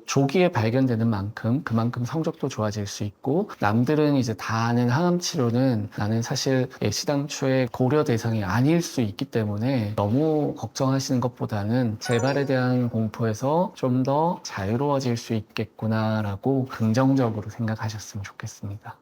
조기에 발견되는 만큼 그만큼 성적도 좋아질 수 있고, 남들은 이제 다 아는 항암 치료는 나는 사실 시당초에 고려 대상이 아닐 수 있기 때문에 너무 걱정하시는 것보다는 재발에 대한 공포에서 좀 더 자유로워질 수 있겠구나라고 긍정적으로 생각하셨으면 좋겠습니다.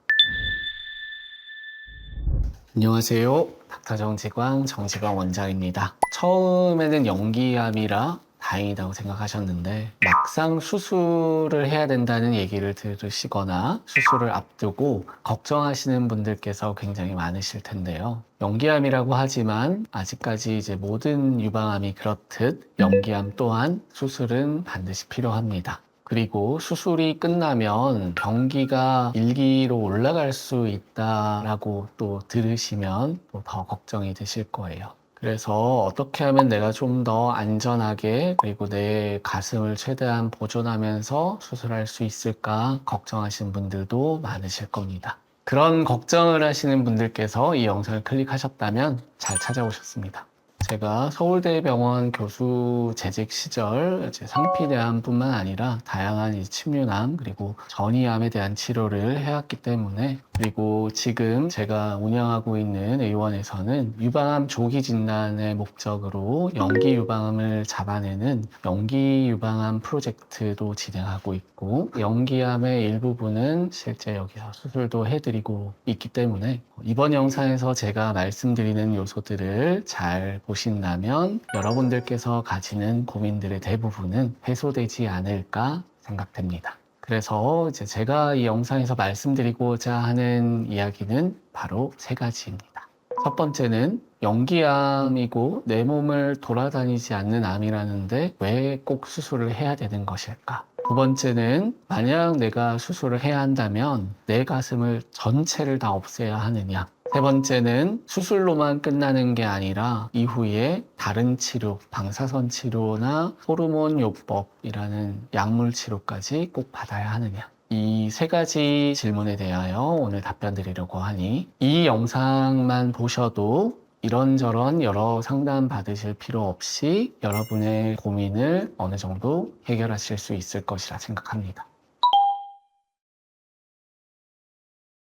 안녕하세요. 닥터정지광 정지광 원장입니다. 처음에는 연기암이라 다행이라고 생각하셨는데, 막상 수술을 해야 된다는 얘기를 들으시거나 수술을 앞두고 걱정하시는 분들께서 굉장히 많으실 텐데요. 연기암이라고 하지만 아직까지 이제 모든 유방암이 그렇듯 연기암 또한 수술은 반드시 필요합니다. 그리고 수술이 끝나면 경기가 1기로 올라갈 수 있다라고 또 들으시면 또 더 걱정이 되실 거예요. 그래서 어떻게 하면 내가 좀 더 안전하게, 그리고 내 가슴을 최대한 보존하면서 수술할 수 있을까 걱정하시는 분들도 많으실 겁니다. 그런 걱정을 하시는 분들께서 이 영상을 클릭하셨다면 잘 찾아오셨습니다. 제가 서울대병원 교수 재직 시절 이제 상피내암뿐만 아니라 다양한 침류암 그리고 전이암에 대한 치료를 해왔기 때문에, 그리고 지금 제가 운영하고 있는 의원에서는 유방암 조기 진단의 목적으로 연기 유방암을 잡아내는 연기 유방암 프로젝트도 진행하고 있고, 연기암의 일부분은 실제 여기서 수술도 해드리고 있기 때문에 이번 영상에서 제가 말씀드리는 요소들을 잘 보신다면 여러분들께서 가지는 고민들의 대부분은 해소되지 않을까 생각됩니다. 그래서 이제 제가 이 영상에서 말씀드리고자 하는 이야기는 바로 세 가지입니다. 첫 번째는 연기암이고 내 몸을 돌아다니지 않는 암이라는데 왜 꼭 수술을 해야 되는 것일까? 두 번째는 만약 내가 수술을 해야 한다면 내 가슴을 전체를 다 없애야 하느냐? 세 번째는 수술로만 끝나는 게 아니라 이후에 다른 치료, 방사선 치료나 호르몬 요법이라는 약물 치료까지 꼭 받아야 하느냐? 이 세 가지 질문에 대하여 오늘 답변 드리려고 하니, 이 영상만 보셔도 이런저런 여러 상담 받으실 필요 없이 여러분의 고민을 어느 정도 해결하실 수 있을 것이라 생각합니다.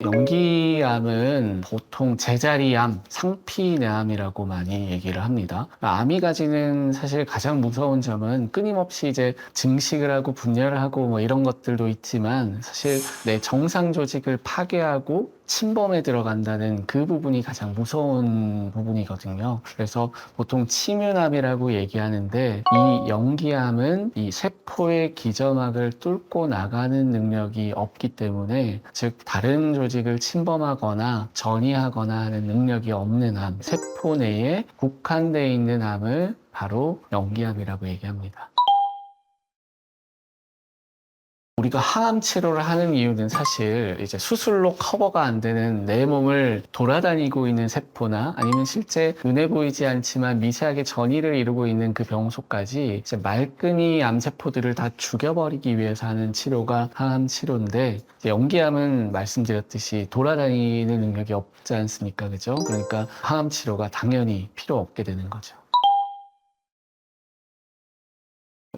연기암은 보통 제자리암, 상피내암이라고 많이 얘기를 합니다. 암이 가지는 사실 가장 무서운 점은 끊임없이 이제 증식을 하고 분열을 하고 뭐 이런 것들도 있지만, 사실 내 정상 조직을 파괴하고 침범에 들어간다는 그 부분이 가장 무서운 부분이거든요. 그래서 보통 침윤암이라고 얘기하는데, 이 연기암은 이 세포의 기점막을 뚫고 나가는 능력이 없기 때문에, 즉 다른 조직을 침범하거나 전이하거나 하는 능력이 없는 암, 세포 내에 국한되어 있는 암을 바로 연기암이라고 얘기합니다. 우리가 항암 치료를 하는 이유는 사실 이제 수술로 커버가 안 되는 내 몸을 돌아다니고 있는 세포나, 아니면 실제 눈에 보이지 않지만 미세하게 전이를 이루고 있는 그 병소까지 이제 말끔히 암세포들을 다 죽여버리기 위해서 하는 치료가 항암 치료인데, 연기암은 말씀드렸듯이 돌아다니는 능력이 없지 않습니까? 그죠? 그러니까 항암 치료가 당연히 필요 없게 되는 거죠.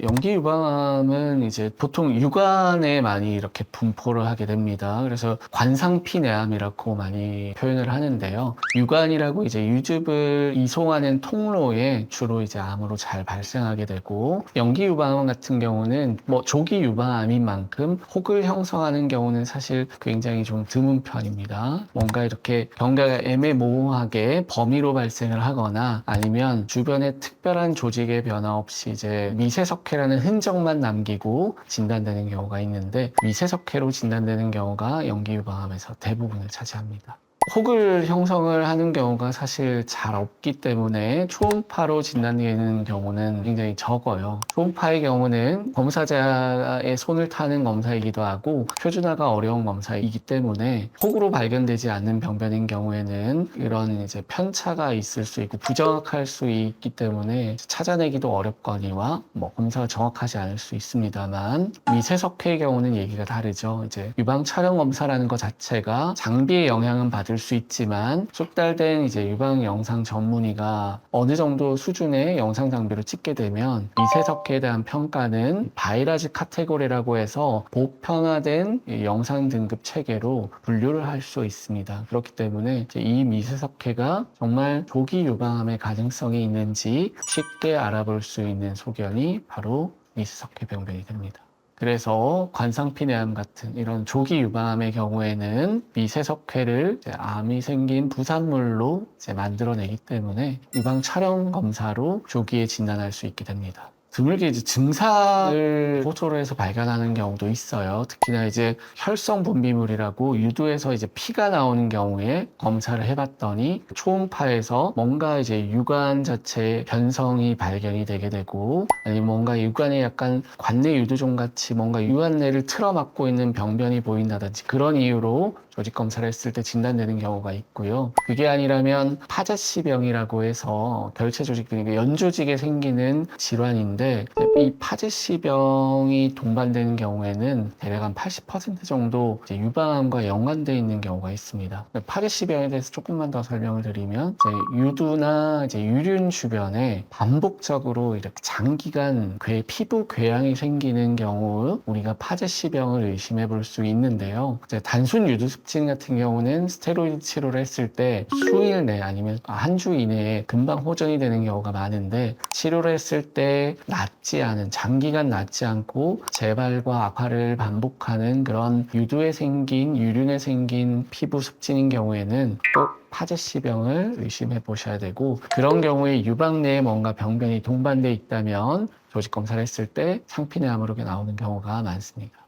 연기 유방암은 이제 보통 유관에 많이 이렇게 분포를 하게 됩니다. 그래서 관상피내암이라고 많이 표현을 하는데요. 유관이라고 이제 유즙을 이송하는 통로에 주로 이제 암으로 잘 발생하게 되고, 연기 유방암 같은 경우는 뭐 조기 유방암인 만큼 혹을 형성하는 경우는 사실 굉장히 좀 드문 편입니다. 뭔가 이렇게 경과가 애매모호하게 범위로 발생을 하거나, 아니면 주변에 특별한 조직의 변화 없이 이제 미세석회라는 흔적만 남기고 진단되는 경우가 있는데, 미세석회로 진단되는 경우가 연기유방암에서 대부분을 차지합니다. 혹을 형성을 하는 경우가 사실 잘 없기 때문에 초음파로 진단되는 경우는 굉장히 적어요. 초음파의 경우는 검사자의 손을 타는 검사이기도 하고 표준화가 어려운 검사이기 때문에 혹으로 발견되지 않는 병변인 경우에는 이런 이제 편차가 있을 수 있고 부정확할 수 있기 때문에 찾아내기도 어렵거니와 뭐 검사가 정확하지 않을 수 있습니다만, 미세석회의 경우는 얘기가 다르죠. 이제 유방 촬영 검사라는 것 자체가 장비의 영향은 받을 들 수 있지만 숙달된 이제 유방 영상 전문의가 어느 정도 수준의 영상 장비로 찍게 되면 미세석회에 대한 평가는 바이러즈 카테고리라고 해서 보편화된 이 영상 등급 체계로 분류를 할 수 있습니다. 그렇기 때문에 이제 이 미세석회가 정말 조기 유방암의 가능성이 있는지 쉽게 알아볼 수 있는 소견이 바로 미세석회 병변이 됩니다. 그래서 관상피내암 같은 이런 조기 유방암의 경우에는 미세석회를 이제 암이 생긴 부산물로 이제 만들어내기 때문에 유방 촬영 검사로 조기에 진단할 수 있게 됩니다. 드물게 이제 증상을 호소를 해서 발견하는 경우도 있어요. 특히나 이제 혈성 분비물이라고 유두에서 이제 피가 나오는 경우에 검사를 해봤더니 초음파에서 뭔가 이제 유관 자체에 변성이 발견이 되게 되고, 아니면 뭔가 유관에 약간 관내 유두종 같이 뭔가 유관내를 틀어막고 있는 병변이 보인다든지 그런 이유로 조직 검사를 했을 때 진단되는 경우가 있고요. 그게 아니라면 파제시병이라고 해서 결체 조직, 그러니까 연조직에 생기는 질환인데, 이 파제시병이 동반되는 경우에는 대략 한 80% 정도 이제 유방암과 연관되어 있는 경우가 있습니다. 파제시병에 대해서 조금만 더 설명을 드리면, 이제 유두나 이제 유륜 주변에 반복적으로 이렇게 장기간 피부 궤양이 생기는 경우 우리가 파제시병을 의심해 볼 수 있는데요. 이제 단순 유두 습진 같은 경우는 스테로이드 치료를 했을 때 수일 내 아니면 한 주 이내에 금방 호전이 되는 경우가 많은데, 치료를 했을 때 낫지 않은, 장기간 낫지 않고 재발과 악화를 반복하는 그런 유두에 생긴, 유륜에 생긴 피부 습진인 경우에는 꼭 파제시병을 의심해 보셔야 되고, 그런 경우에 유방 내에 뭔가 병변이 동반돼 있다면 조직 검사를 했을 때 상피내암으로 나오는 경우가 많습니다.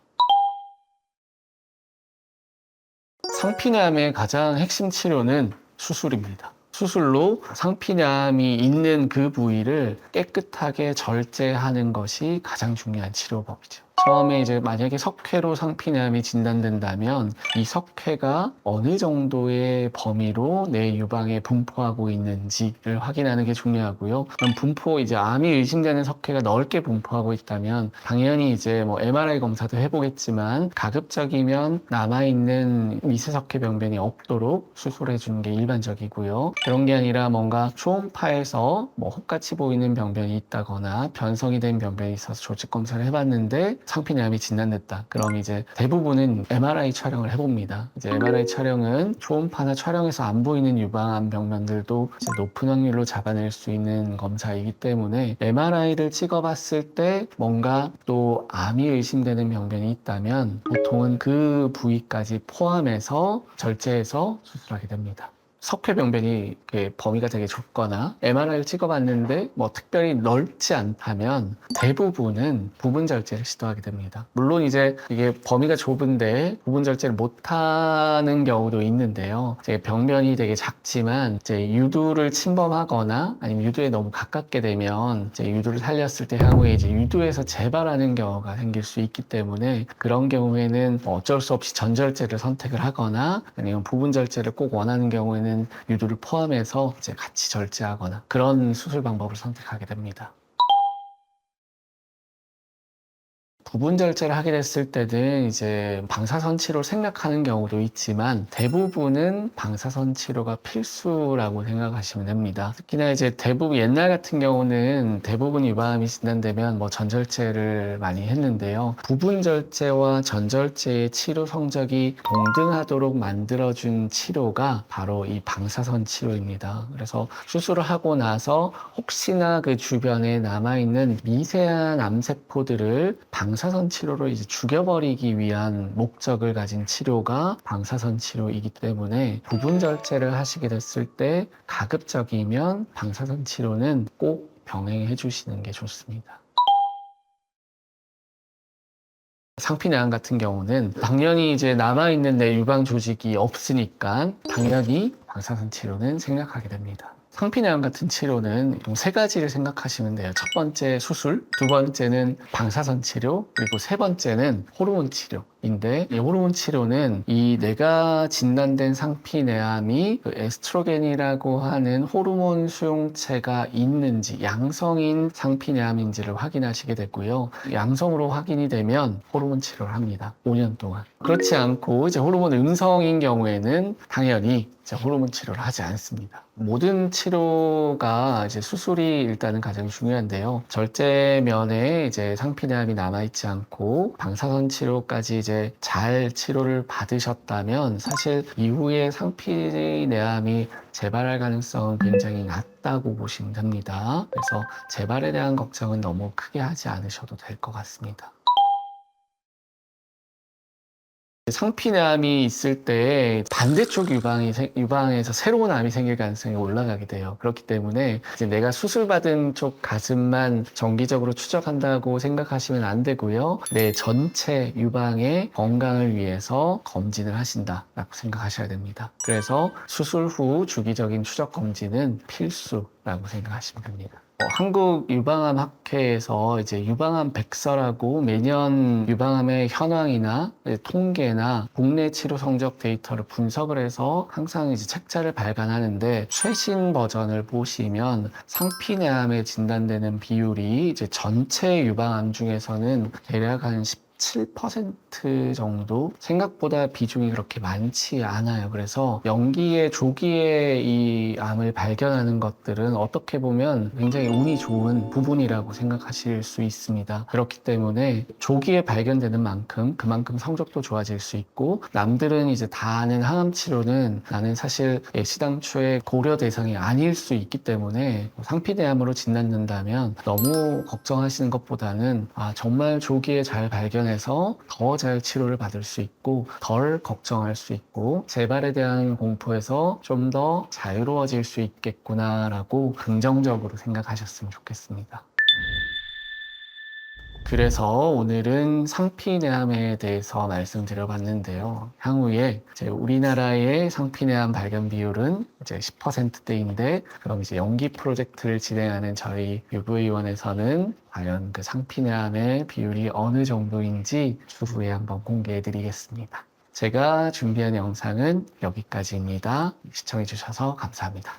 상피내암의 가장 핵심 치료는 수술입니다. 수술로 상피내암이 있는 그 부위를 깨끗하게 절제하는 것이 가장 중요한 치료법이죠. 처음에 이제 만약에 석회로 상피내암이 진단된다면 이 석회가 어느 정도의 범위로 내 유방에 분포하고 있는지를 확인하는 게 중요하고요. 그럼 분포, 이제 암이 의심되는 석회가 넓게 분포하고 있다면 당연히 이제 뭐 MRI 검사도 해보겠지만 가급적이면 남아있는 미세석회 병변이 없도록 수술해 주는 게 일반적이고요. 그런 게 아니라 뭔가 초음파에서 뭐 혹같이 보이는 병변이 있다거나 변성이 된 병변이 있어서 조직 검사를 해봤는데 상피내암이 진단됐다. 그럼 이제 대부분은 MRI 촬영을 해봅니다. 이제 MRI 촬영은 초음파나 촬영에서 안 보이는 유방암 병변들도 이제 높은 확률로 잡아낼 수 있는 검사이기 때문에 MRI를 찍어봤을 때 뭔가 또 암이 의심되는 병변이 있다면 보통은 그 부위까지 포함해서 절제해서 수술하게 됩니다. 석회병변이 범위가 되게 좁거나 MRI를 찍어봤는데 뭐 특별히 넓지 않다면 대부분은 부분 절제를 시도하게 됩니다. 물론 이제 이게 범위가 좁은데 부분 절제를 못하는 경우도 있는데요. 이제 병변이 되게 작지만 이제 유두를 침범하거나 아니면 유두에 너무 가깝게 되면 이제 유두를 살렸을 때 향후에 이제 유두에서 재발하는 경우가 생길 수 있기 때문에 그런 경우에는 어쩔 수 없이 전절제를 선택을 하거나 아니면 부분 절제를 꼭 원하는 경우에는 유두를 포함해서 이제 같이 절제하거나 그런 수술 방법을 선택하게 됩니다. 부분 절제를 하게 됐을 때는 이제 방사선 치료를 생략하는 경우도 있지만 대부분은 방사선 치료가 필수라고 생각하시면 됩니다. 특히나 이제 대부분 옛날 같은 경우는 대부분 유방암이 진단되면 뭐 전절제를 많이 했는데요. 부분 절제와 전절제의 치료 성적이 동등하도록 만들어준 치료가 바로 이 방사선 치료입니다. 그래서 수술을 하고 나서 혹시나 그 주변에 남아있는 미세한 암세포들을 방사선 치료로 이제 죽여버리기 위한 목적을 가진 치료가 방사선 치료이기 때문에 부분 절제를 하시게 됐을 때 가급적이면 방사선 치료는 꼭 병행해 주시는 게 좋습니다. 상피내암 같은 경우는 당연히 이제 남아있는 내 유방 조직이 없으니까 당연히 방사선 치료는 생략하게 됩니다. 상피내암 같은 치료는 총 세 가지를 생각하시면 돼요. 첫 번째 수술, 두 번째는 방사선 치료, 그리고 세 번째는 호르몬 치료인데, 이 호르몬 치료는 이 내가 진단된 상피내암이 그 에스트로겐이라고 하는 호르몬 수용체가 있는지, 양성인 상피내암인지를 확인하시게 되고요. 양성으로 확인이 되면 호르몬 치료를 합니다. 5년 동안. 그렇지 않고 이제 호르몬 음성인 경우에는 당연히 이제 호르몬 치료를 하지 않습니다. 모든 치료가 이제 수술이 일단은 가장 중요한데요. 절제면에 이제 상피내암이 남아있지 않고 방사선 치료까지 이제 잘 치료를 받으셨다면 사실 이후에 상피내암이 재발할 가능성은 굉장히 낮다고 보시면 됩니다. 그래서 재발에 대한 걱정은 너무 크게 하지 않으셔도 될 것 같습니다. 상피내암이 있을 때 반대쪽 유방에서 새로운 암이 생길 가능성이 올라가게 돼요. 그렇기 때문에 이제 내가 수술받은 쪽 가슴만 정기적으로 추적한다고 생각하시면 안 되고요. 내 전체 유방의 건강을 위해서 검진을 하신다라고 생각하셔야 됩니다. 그래서 수술 후 주기적인 추적 검진은 필수라고 생각하시면 됩니다. 한국유방암학회에서 이제 유방암 백서라고 매년 유방암의 현황이나 통계나 국내 치료 성적 데이터를 분석을 해서 항상 이제 책자를 발간하는데, 최신 버전을 보시면 상피내암에 진단되는 비율이 이제 전체 유방암 중에서는 대략 한 7% 정도, 생각보다 비중이 그렇게 많지 않아요. 그래서 연기에 조기에 이 암을 발견하는 것들은 어떻게 보면 굉장히 운이 좋은 부분이라고 생각하실 수 있습니다. 그렇기 때문에 조기에 발견되는 만큼 그만큼 성적도 좋아질 수 있고, 남들은 이제 다 아는 항암 치료는 나는 사실 시당초에 고려 대상이 아닐 수 있기 때문에 상피내암으로 진단된다면 너무 걱정하시는 것보다는 정말 조기에 잘 발견해서 더 잘 치료를 받을 수 있고 덜 걱정할 수 있고 재발에 대한 공포에서 좀 더 자유로워질 수 있겠구나라고 긍정적으로 생각하셨으면 좋겠습니다. 그래서 오늘은 상피내암에 대해서 말씀드려봤는데요. 향후에 이제 우리나라의 상피내암 발견 비율은 이제 10%대인데, 그럼 이제 연기 프로젝트를 진행하는 저희 UV원에서는 과연 그 상피내암의 비율이 어느 정도인지 추후에 한번 공개해드리겠습니다. 제가 준비한 영상은 여기까지입니다. 시청해주셔서 감사합니다.